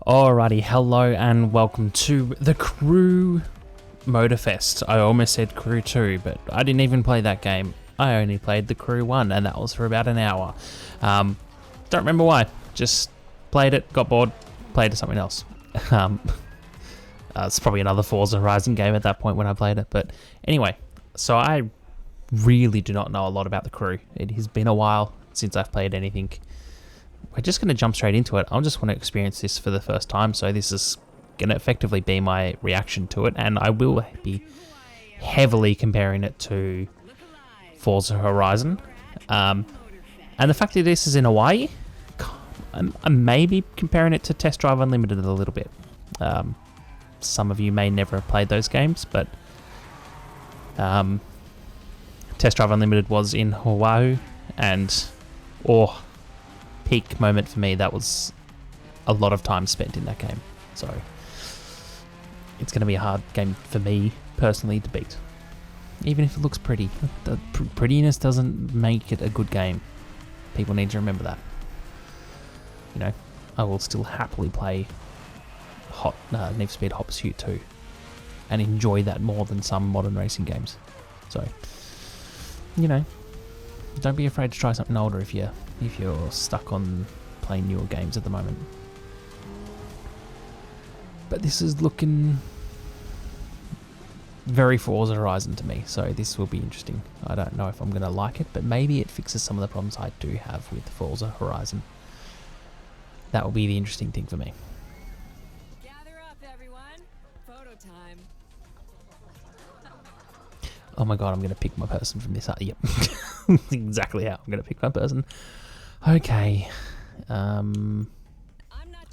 Alrighty, hello and welcome to the Crew Motorfest. I almost said Crew 2, but I didn't even play that game. I only played the Crew 1, and that was for about an hour. Don't remember why. Just played it, got bored, played something else. It's probably another Forza Horizon game at that point when I played it. But anyway, so I really do not know a lot about the Crew. It has been a while since I've played anything. We're just going to jump straight into it. I just want to experience this for the first time, so this is going to effectively be my reaction to it, and I will be heavily comparing it to Forza Horizon. And the fact that this is in Hawaii, I'm maybe comparing it to Test Drive Unlimited a little bit. Some of you may never have played those games, but Test Drive Unlimited was in Hawaii, and peak moment for me, that was a lot of time spent in that game. So it's going to be a hard game for me personally to beat. Even if it looks pretty, the prettiness doesn't make it a good game. People need to remember that. You know, I will still happily play Need for Speed Hot Pursuit 2 and enjoy that more than some modern racing games. So, you know, don't be afraid to try something older if you're stuck on playing newer games at the moment. But this is looking very Forza Horizon to me, so this will be interesting. I don't know if I'm going to like it, but maybe it fixes some of the problems I do have with Forza Horizon. That will be the interesting thing for me. Gather up, everyone. Photo time. Oh my god, I'm going to pick my person from this. Yep. That's exactly how I'm going to pick my person. Okay. I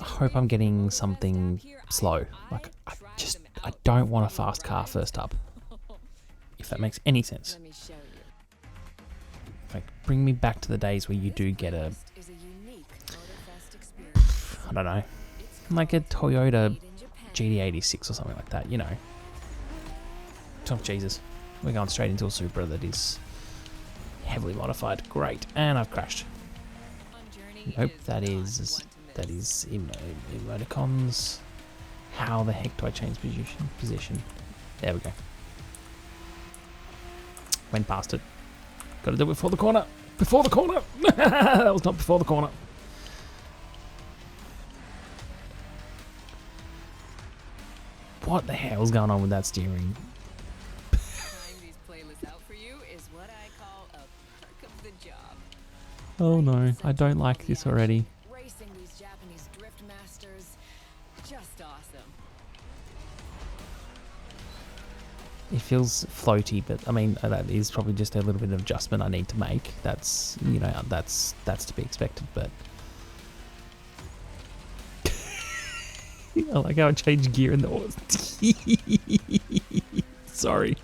hope I'm getting something slow. Like, I don't want a fast car first up. If that makes any sense. Like, bring me back to the days where you do get a, I don't know, like a Toyota GT86 or something like that, you know. Oh, Jesus. We're going straight into a Supra that is heavily modified. Great. And I've crashed. Nope, that is emoticons. How the heck do I change position? There we go. Went past it. Got to do it before the corner. Before the corner! That was not before the corner. What the hell's going on with that steering? Oh no, I don't like this already. Racing these Japanese drift masters, just awesome. It feels floaty, but I mean that is probably just a little bit of adjustment I need to make. That's, you know, that's to be expected. But I like how I changed gear in the horse. Sorry,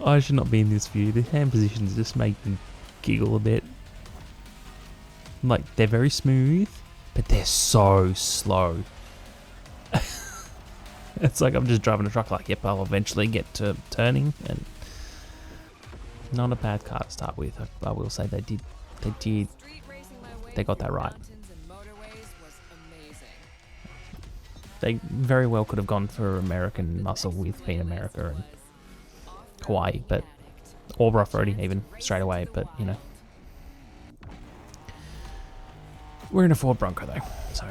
I should not be in this view. The hand positions just make me giggle a bit. Like, they're very smooth, but they're so slow. It's like I'm just driving a truck like, yep, I'll eventually get to turning, and not a bad car to start with. I will say they got that right. They very well could have gone for American muscle with being America and Hawaii, but, or off-roading even, straight away, but, you know. We're in a Ford Bronco though, so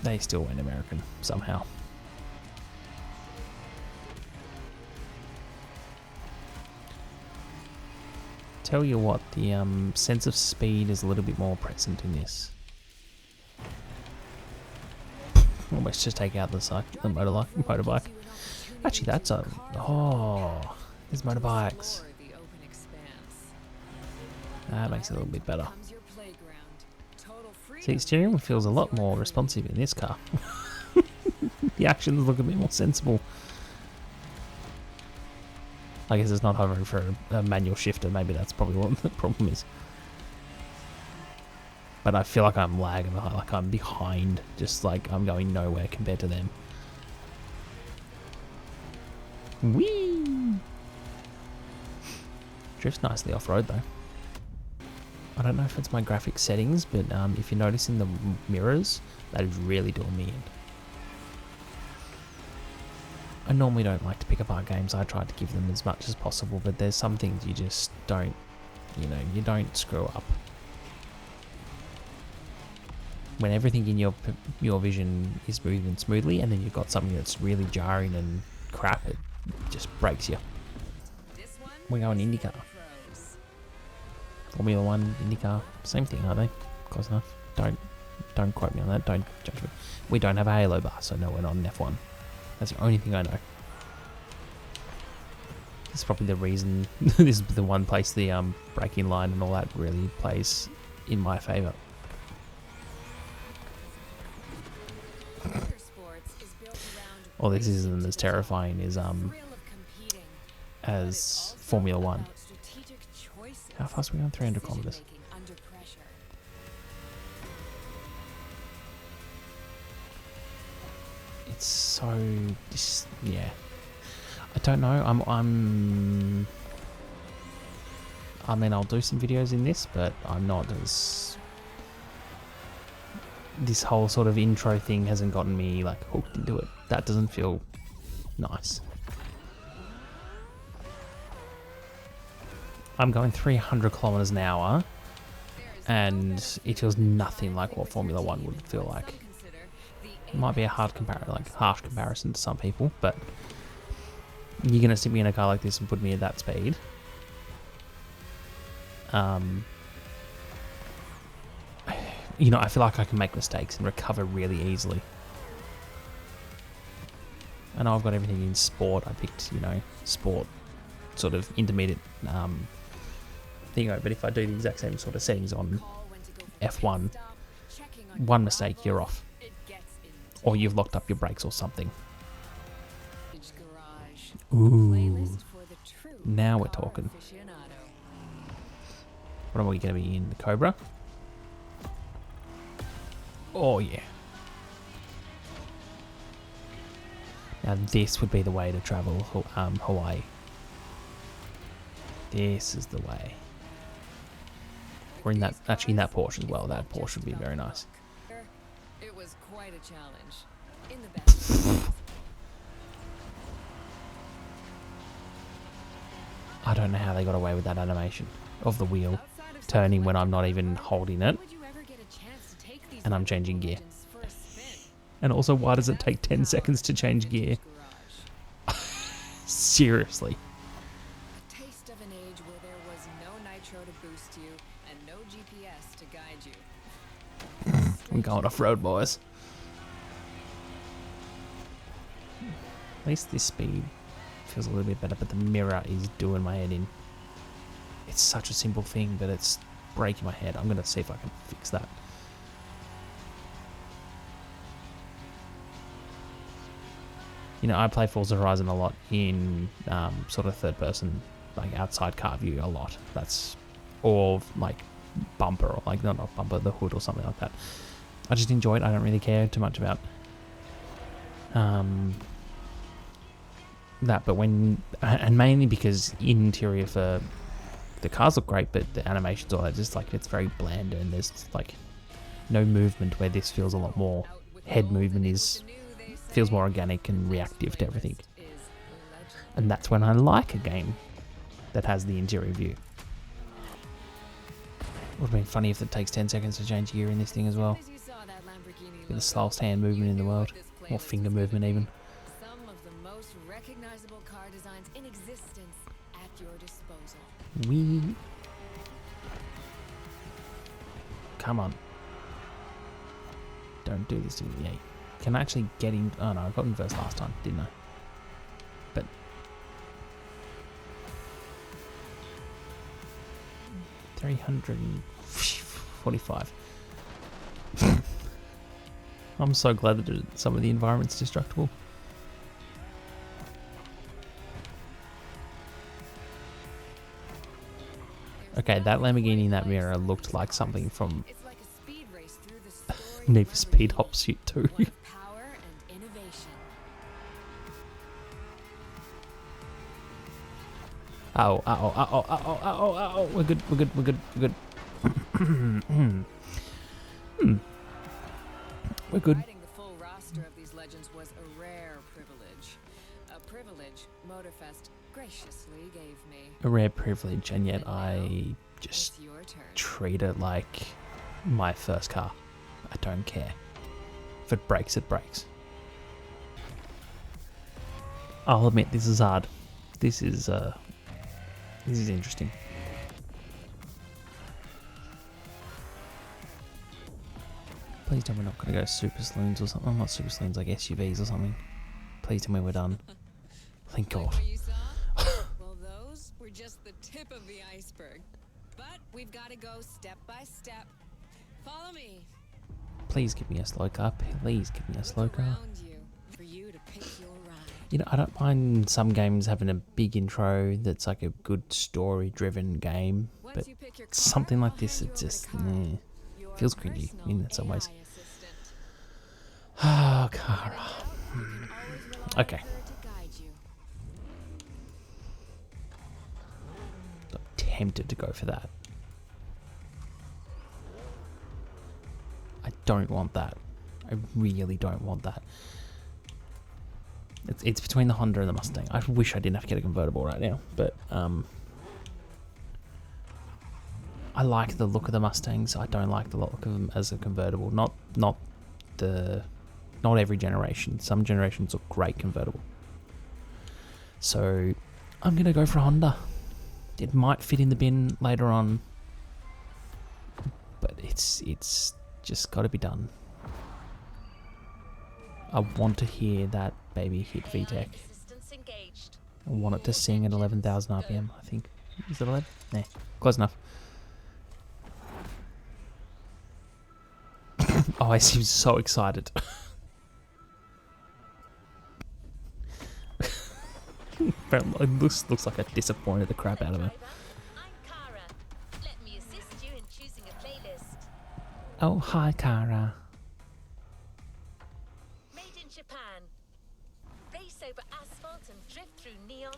they still went American somehow. Tell you what, the sense of speed is a little bit more present in this. Almost just take out the motorbike. Actually, that's a... Oh, there's motorbikes. That makes it a little bit better. See, steering wheel feels a lot more responsive in this car. The actions look a bit more sensible. I guess it's not hovering for a manual shifter. Maybe that's probably what the problem is. But I feel like I'm lagging behind, like I'm behind, just like I'm going nowhere compared to them. Whee! Drifts nicely off-road though. I don't know if it's my graphic settings, but if you notice in the mirrors, that is really doing me in. I normally don't like to pick apart games. I try to give them as much as possible, but there's some things you just don't, you don't screw up. When everything in your vision is moving smoothly, and then you've got something that's really jarring and crap, it just breaks you. We're going IndyCar. Formula 1, IndyCar, same thing, aren't they? Close enough. Don't quote me on that. Don't judge me. We don't have a Halo bar, so no, we're not in F1. That's the only thing I know. This is probably the reason. This is the one place the braking line and all that really plays in my favour. All this isn't as terrifying as Formula 1. How fast are we on? 300 kilometers. It's so yeah. I don't know. I mean, I'll do some videos in this, but I'm not as. This whole sort of intro thing hasn't gotten me like hooked into it. That doesn't feel nice. I'm going 300 kilometers an hour, and it feels nothing like what Formula 1 would feel like. It might be a harsh comparison to some people, but you're gonna sit me in a car like this and put me at that speed. I feel like I can make mistakes and recover really easily. I know I've got everything in sport. I picked, sport, sort of intermediate thing. But if I do the exact same sort of settings on F1, one mistake, you're off. Or you've locked up your brakes or something. Ooh. Now we're talking. What am we going to be in? The Cobra? Oh, yeah. Now this would be the way to travel Hawaii. This is the way. We're in that, actually in that Porsche as well. That Porsche would be very nice. It was quite a challenge. In the best. I don't know how they got away with that animation of the wheel turning when I'm not even holding it. And I'm changing gear. And also, why does it take 10 seconds to change gear? Seriously. A taste of an age where there was no nitro to boost you and no GPS to guide you. I'm going off-road, boys. At least this speed feels a little bit better, but the mirror is doing my head in. It's such a simple thing, but it's breaking my head. I'm going to see if I can fix that. I play Forza Horizon a lot in sort of third person, like outside car view a lot. That's or like bumper or like not bumper, the hood or something like that. I just enjoy it. I don't really care too much about that, but and mainly because interior for the cars look great, but the animations all that just like it's very bland and there's like no movement, where this feels a lot more head movement feels more organic and reactive to everything. And that's when I like a game that has the interior view. Would have been funny if it takes 10 seconds to change gear in this thing as well. Be the slowest hand movement in the world, or finger movement even. Some of the most recognizable car designs in existence at your disposal. Come on. Don't do this to me. Yeah. Can I actually get in? Oh no, I got in first last time, didn't I? But 345. I'm so glad that some of the environment's destructible. Okay, that Lamborghini in that mirror looked like something from Need for Speed Hop Suit 2. Oh, we're good. We're good. Writing the full roster of these legends was a rare privilege. A Motorfest graciously gave me. A rare privilege, and yet I just It's your turn. treat it like my first car. I don't care. If it breaks, it breaks. I'll admit this is hard. This is interesting. Please tell me we're not going to go super saloons or something. Not super saloons, like SUVs or something. Please tell me we're done. Thank God. Like what you saw? Well, those were just the tip of the iceberg. But we've got to go step by step. Follow me. Please give me a slow car. Please give me a slow car. Around you for you to pick your ride. You know, I don't mind some games having a big intro that's like a good story-driven game, but Once you pick your car, something like I'll this, hand it you over just to Kara, your feels cringy personal in some ways. AI assistant. Oh, When in Cara. doubt, you can always rely Okay. on her to guide you. I'm tempted to go for that. I don't want that. I really don't want that. It's between the Honda and the Mustang. I wish I didn't have to get a convertible right now, but I like the look of the Mustangs. I don't like the look of them as a convertible. Not every generation. Some generations look great convertible. So I'm gonna go for a Honda. It might fit in the bin later on, but it's just got to be done. I want to hear that baby hit VTEC. I want it to sing at 11,000 RPM, I think. Is it 11? Nah, close enough. Oh, I seem so excited. But it looks like I disappointed the crap out of her. I'm Cara. Let me assist you in choosing a playlist. Oh, hi, Cara. Made in Japan. Race over asphalt and drift through neon.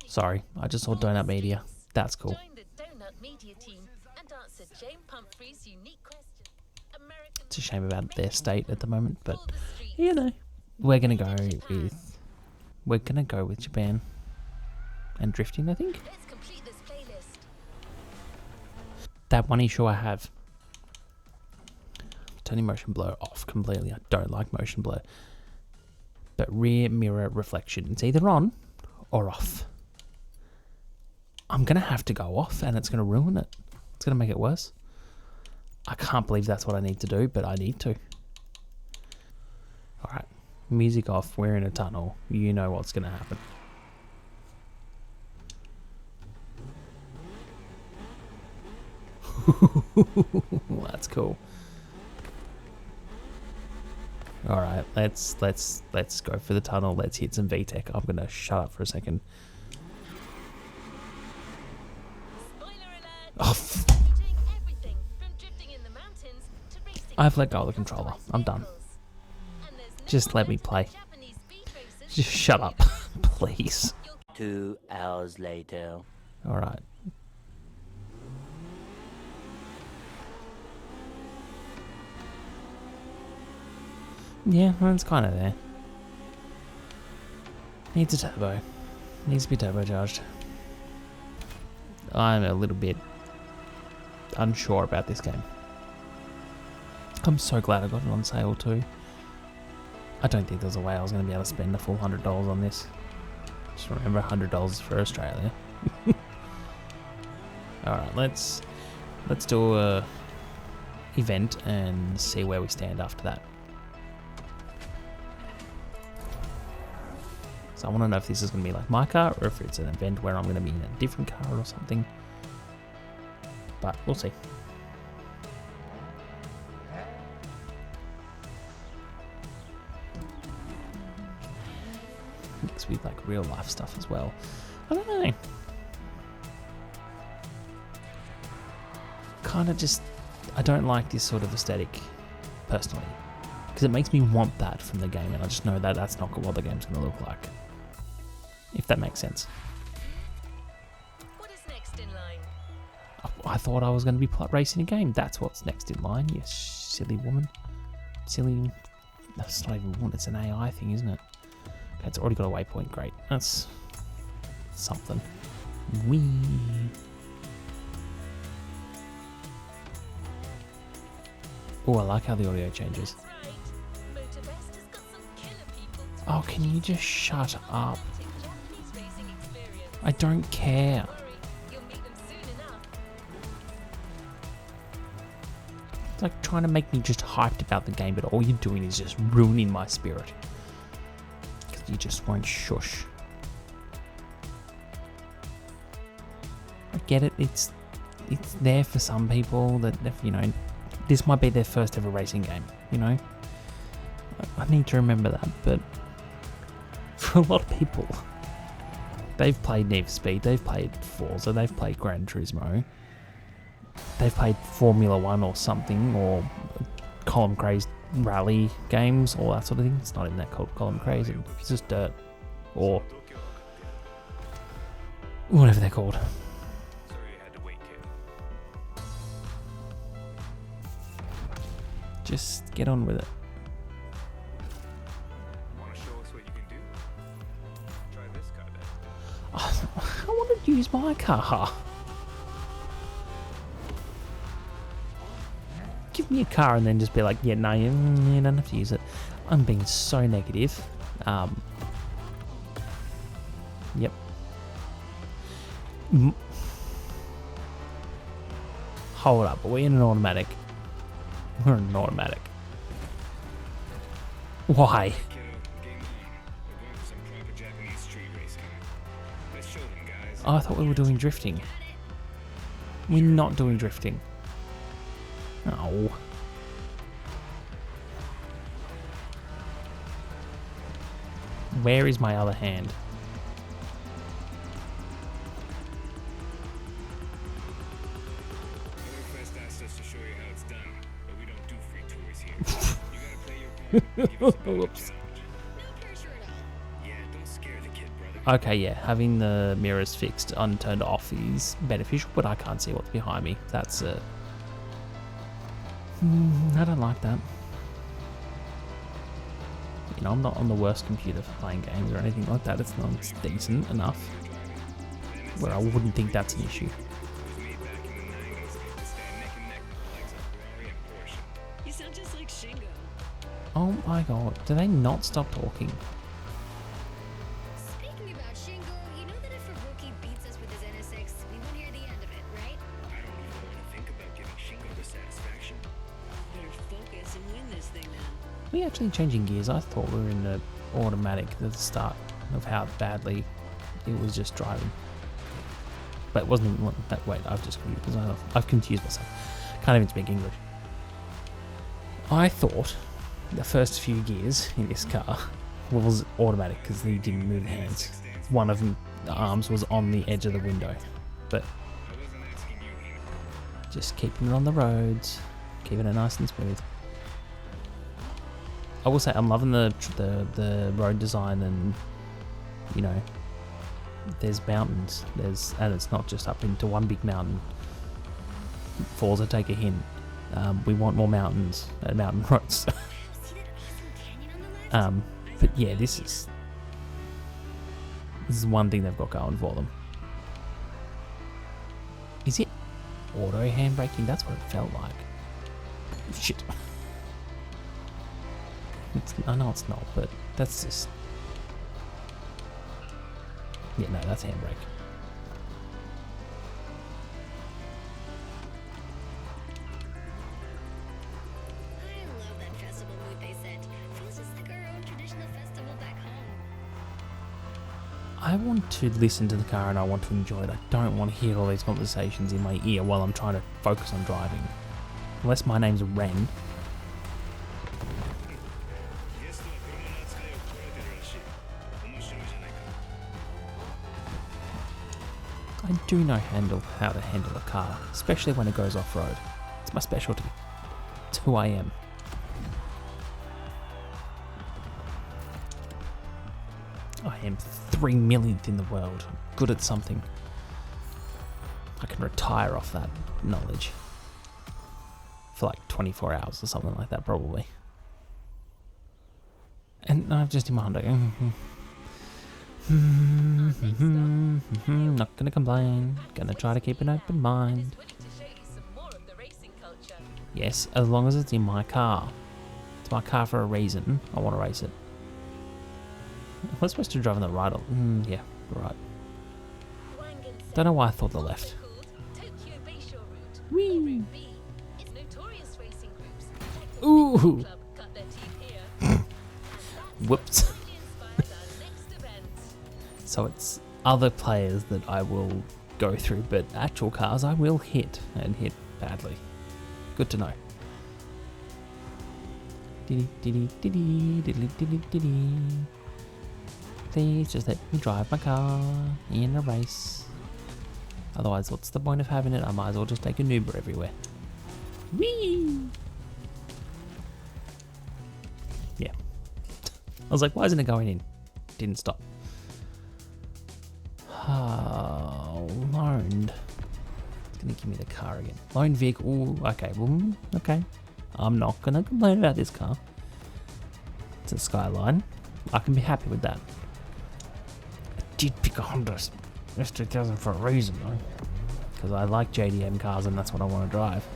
Sorry, I just saw Donut Media. That's cool. Join the Donut Media team and answer Jane Pumphrey's unique question. American It's a shame about their state at the moment, but Pull the streets. you know, we're gonna go with Japan and drifting. I think Let's complete this playlist. that one issue I have. Turning motion blur off completely. I don't like motion blur, but rear mirror reflection, it's either on or off. I'm gonna have to go off, and it's gonna ruin it. It's gonna make it worse. I can't believe that's what I need to do, but I need to. Alright, music off, we're in a tunnel. You know what's gonna happen. That's cool. Alright, let's go for the tunnel. Let's hit some VTEC. I'm gonna shut up for a second. Spoiler alert. Oh, We're doing everything from drifting in the mountains to racing. I've let go of the controller. I'm done. And there's no Just let me momentum play. in Japanese speed races. Just shut up, please. 2 hours later. Alright. Yeah, well, it's kind of there. Needs a turbo. Needs to be turbocharged. I'm a little bit unsure about this game. I'm so glad I got it on sale too. I don't think there's a way I was going to be able to spend the full $100 on this. Just remember, $100 for Australia. Alright, let's do a event and see where we stand after that. So I want to know if this is going to be like my car or if it's an event where I'm going to be in a different car or something. But we'll see. Mixed with like real life stuff as well. I don't know. Kind of just, I don't like this sort of aesthetic personally, because it makes me want that from the game, and I just know that that's not what the game's going to look like. If that makes sense. What is next in line? I thought I was going to be racing a game. That's what's next in line, you silly woman. Silly. That's not even a woman, it's an AI thing, isn't it? Okay, it's already got a waypoint. Great. That's something. Wee. Oh, I like how the audio changes. Right. Motorfest has got some killer people to Oh, can you just shut up? Japanese racing experience. I don't care. Worry, you'll meet them soon enough. It's like trying to make me just hyped about the game, but all you're doing is just ruining my spirit. Because you just won't shush. I get it, it's there for some people that, you know, this might be their first ever racing game, you know? I need to remember that, but for a lot of people, they've played Need for Speed, they've played Forza, they've played Gran Turismo, they've played Formula 1 or something, or Column Craze rally games, all that sort of thing. It's not even that called Column Craze, it's just dirt, or whatever they're called. Just get on with it. Want to show us what you can do? Try this car then. I want to use my car. Give me a car and then just be like, yeah, no, you don't have to use it. I'm being so negative. Yep. Hold up, are we in an automatic? We're in an automatic. Why? Kiddo, game on. We're going for some proper Japanese street racing. Let's show them, guys. Oh, I thought we were doing drifting. We're not doing drifting. Oh. Where is my other hand? Motorfest asked us to show you how it's done, but we don't do free tours here. You gotta play your part and give us a better Whoops. challenge. No pressure at all. Yeah, don't scare the kid, brother. Okay, yeah, having the mirrors fixed and turned off is beneficial, but I can't see what's behind me. That's I don't like that. You know, I'm not on the worst computer for playing games or anything like that. It's not decent enough where I wouldn't think that's an issue. It was made back in the 90s. To stand neck and neck with the likes of Ferrari and Porsche. You sound just like Shingo. Oh my god, do they not stop talking? Speaking about Shingo, you know that if a rookie beats us with his NSX, we won't hear the end of it, right? I don't even want to think about giving Shingo the satisfaction. Better focus and win this thing then. We actually changing gears. I thought we were in the automatic at the start of how badly it was just driving. But it wasn't even that. Wait, I've confused myself. Can't even speak English. I thought the first few gears in this car was automatic because he didn't move the hands. One of them, the arms was on the edge of the window. But I wasn't asking you, Hina. just keeping it on the roads, keeping it nice and smooth. I will say I'm loving the road design, and you know, there's mountains. And it's not just up into one big mountain. Forza, take a hint. We want more mountains and mountain roads. See that awesome canyon on the left? But yeah, this is one thing they've got going for them. Is it auto handbraking? That's what it felt like. Shit. I know it's not, but that's just... Yeah, no, that's handbrake. I love that festival mood they set. Feels just like our own traditional festival back home. I want to listen to the car and I want to enjoy it. I don't want to hear all these conversations in my ear while I'm trying to focus on driving. Unless my name's Ren. I do know how to handle a car, especially when it goes off-road. It's my specialty. It's who I am. I am 3 millionth in the world. Good at something. I can retire off that knowledge. For like 24 hours or something like that, probably. And I'm just in my Honda. Not gonna complain. Gonna try to keep an open mind. Willing to show you some more of the racing culture. Yes, as long as it's in my car. It's my car for a reason. I want to race it. Am I supposed to drive on the right or... yeah, right. Don't know why I thought the left. Tokyo Bayshore Route. Whee! Route B is notorious racing groups like the Ooh. Racing Club cut their teeth here. And that's Whoops. what inspires our next event. So it's other players that I will go through, but actual cars I will hit, and hit badly. Good to know. Please just let me drive my car in a race. Otherwise, what's the point of having it? I might as well just take an Uber everywhere. Whee! Yeah. I was like, why isn't it going in? Didn't stop. Loaned. It's gonna give me the car again. Loaned vehicle. Ooh, okay. Well, okay. I'm not gonna complain about this car. It's a Skyline. I can be happy with that. I did pick a Honda S2000 for a reason though, because I like JDM cars and that's what I want to drive.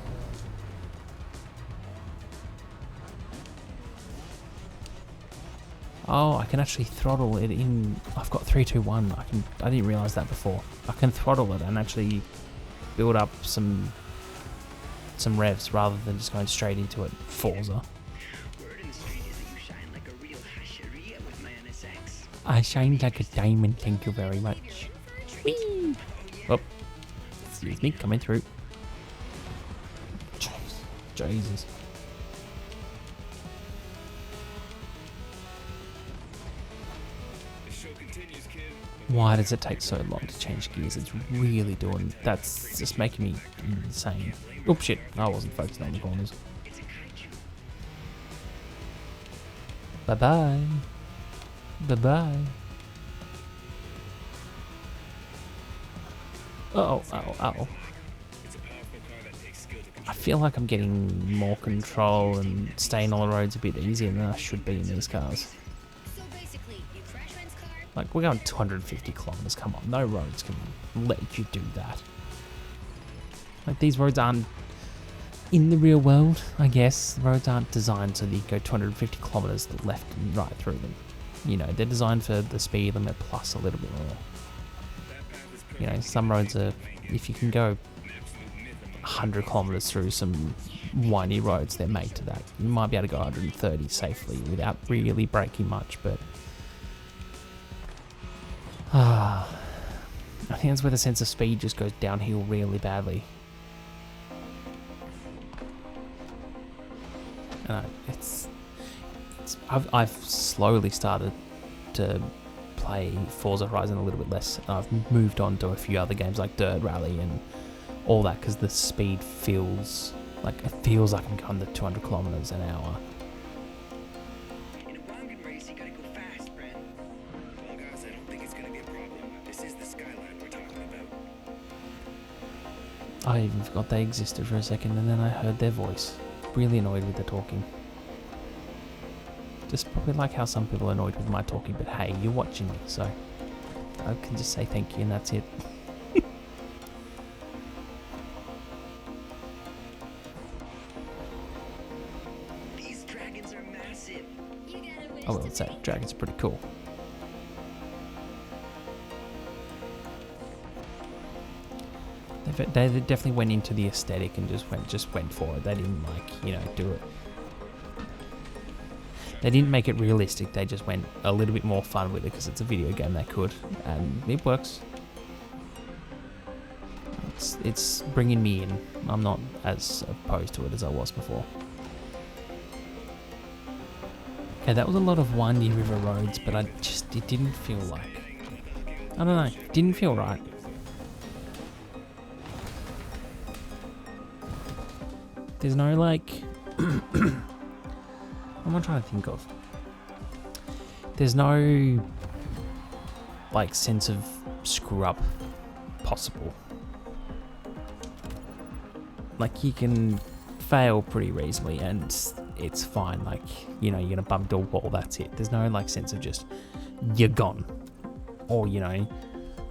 Oh, I can actually throttle it in. I've got 321. I didn't realize that before. I can throttle it and actually build up some revs rather than just going straight into it. Forza. Word in the street is that you shine like a real hasheria with my NSX. I shine like a diamond. Thank you very much. Whee! Oh, excuse me, coming through. Jesus. The show continues, kid. Why does it take so long to change gears? It's really doing. That's just making me insane. Oh shit! I wasn't focusing on the corners. Bye bye. Bye bye. Oh, It's a powerful car that takes skill to control. I feel like I'm getting more control and staying on the roads a bit easier than I should be in these cars. So basically, you crash Ren's car. Like, we're going 250 kilometers. Come on, no roads can let you do that. Like, these roads aren't in the real world, I guess. Roads aren't designed so that you go 250 kilometers left and right through them. You know, they're designed for the speed limit plus a little bit more. You know, some roads are, if you can go 100 kilometers through some windy roads, they're made to that. You might be able to go 130 safely without really braking much, but I think that's where the sense of speed just goes downhill really badly. I've slowly started to play Forza Horizon a little bit less. I've moved on to a few other games like Dirt Rally and all that because the speed feels like I'm going to 200 kilometers an hour. In a wagon race, you gotta go fast, Brent. Well, guys, I don't think it's gonna be a problem. This is the Skyline we're talking about. I even forgot they existed for a second and then I heard their voice. Really annoyed with the talking. Just probably like how some people are annoyed with my talking, but hey, you're watching me, so I can just say thank you and that's it. These dragons are massive. You gotta wish I will to say, make dragons are pretty cool. They definitely went into the aesthetic and just went for it. They didn't do it. They didn't make it realistic. They just went a little bit more fun with it because it's a video game. They could, and it works. It's bringing me in. I'm not as opposed to it as I was before. Okay, that was a lot of windy river roads, but it didn't feel like. I don't know. It didn't feel right. There's no like. What am I trying to think of? There's no like sense of screw up possible. Like you can fail pretty reasonably and it's fine. Like, you're gonna bump into a wall, that's it. There's no like sense of just you're gone. or, you know,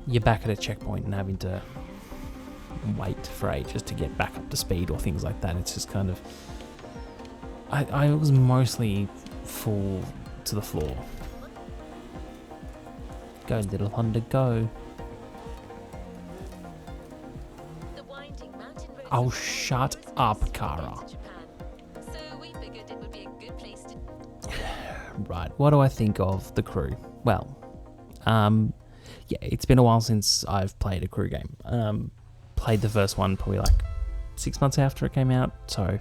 you're back at a checkpoint and having to wait for ages to get back up to speed or things like that. It's just kind of... I was mostly full to the floor. Go, little Honda, go. The winding mountain road Oh, is shut the up, most Kara. to Japan. So we figured it would be a good place to... Right, what do I think of the Crew? Well, yeah, it's been a while since I've played a Crew game. Played the first one probably like 6 months after it came out, so,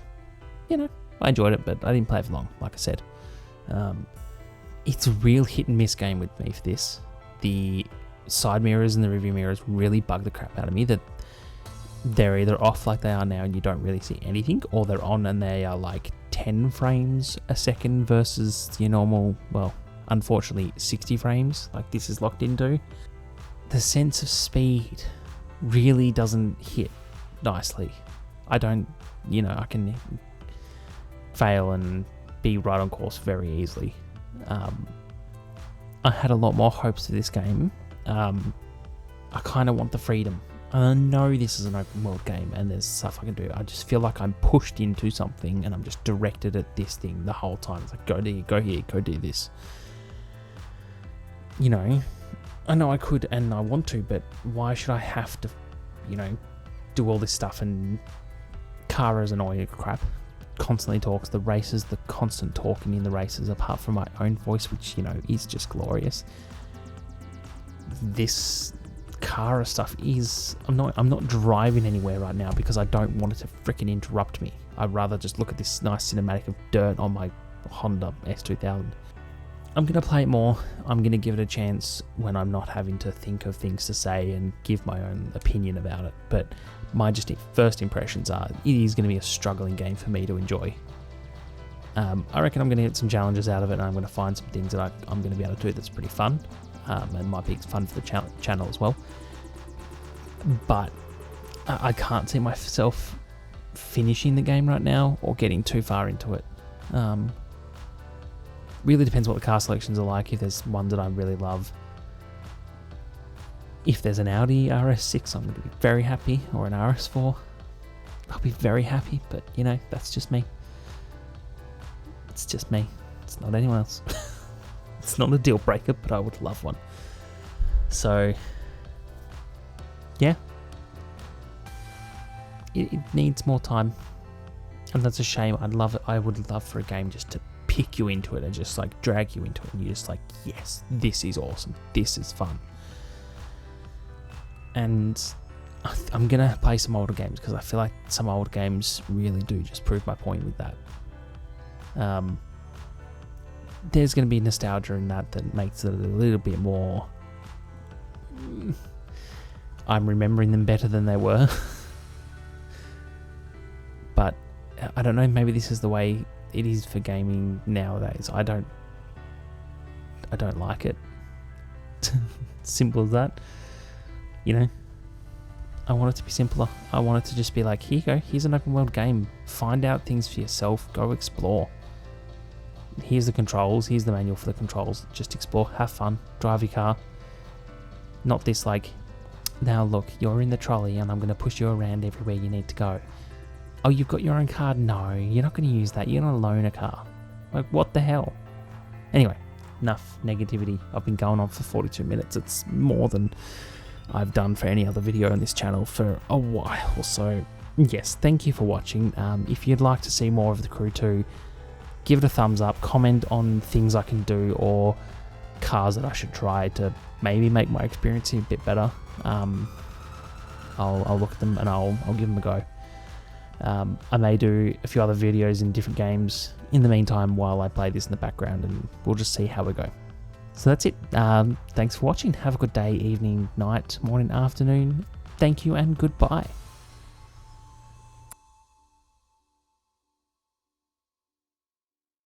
you know, I enjoyed it, but I didn't play it for long, like I said. It's a real hit and miss game with me for this. The side mirrors and the rearview mirrors really bug the crap out of me, that they're either off like they are now and you don't really see anything, or they're on and they are like 10 frames a second versus your normal, well, unfortunately 60 frames like this is locked into. The sense of speed really doesn't hit nicely. I don't, you know, I can fail and be right on course very easily. I had a lot more hopes for this game. I kind of want the freedom. And I know this is an open world game and there's stuff I can do. I just feel like I'm pushed into something and I'm just directed at this thing the whole time. It's like, go there, go here, go do this. You know I could and I want to, but why should I have to, you know, do all this stuff? And Kara's annoying crap. Constantly talks. The races, the constant talking in the races, apart from my own voice, which, you know, is just glorious. This Kara stuff is... I'm not driving anywhere right now because I don't want it to freaking interrupt me. I'd rather just look at this nice cinematic of dirt on my Honda S2000. I'm going to play it more. I'm going to give it a chance when I'm not having to think of things to say and give my own opinion about it. But my just first impressions are it is going to be a struggling game for me to enjoy. I reckon I'm going to get some challenges out of it, and I'm going to find some things that I'm going to be able to do that's pretty fun, and might be fun for the channel as well. But I can't see myself finishing the game right now or getting too far into it. Really depends what the car selections are like. If there's ones that I really love, if there's an Audi RS6, I'm going to be very happy, or an RS4, I'll be very happy. But you know, that's just me. It's just me. It's not anyone else. It's not a deal breaker, but I would love one. So yeah, it needs more time, and that's a shame. I would love for a game just to pick you into it and just like drag you into it, and you're just like, yes, this is awesome, this is fun. And I'm gonna play some older games because I feel like some old games really do just prove my point with that. There's gonna be nostalgia in that makes it a little bit more... I'm remembering them better than they were. But I don't know, maybe this is the way it is for gaming nowadays. I don't like it. Simple as that. You know, I want it to be simpler. I want it to just be like, here you go, here's an open world game. Find out things for yourself. Go explore. Here's the controls. Here's the manual for the controls. Just explore. Have fun. Drive your car. Not this like, now look, you're in the trolley and I'm going to push you around everywhere you need to go. Oh, you've got your own car? No, you're not going to use that. You're going to loan a car. Like, what the hell? Anyway, enough negativity. I've been going on for 42 minutes. It's more than I've done for any other video on this channel for a while. So, yes, thank you for watching. If you'd like to see more of the Crew 2, give it a thumbs up. Comment on things I can do or cars that I should try to maybe make my experience a bit better. I'll look at them and I'll give them a go. I may do a few other videos in different games in the meantime while I play this in the background, and we'll just see how we go. So that's it. Thanks for watching. Have a good day, evening, night, morning, afternoon. Thank you and goodbye.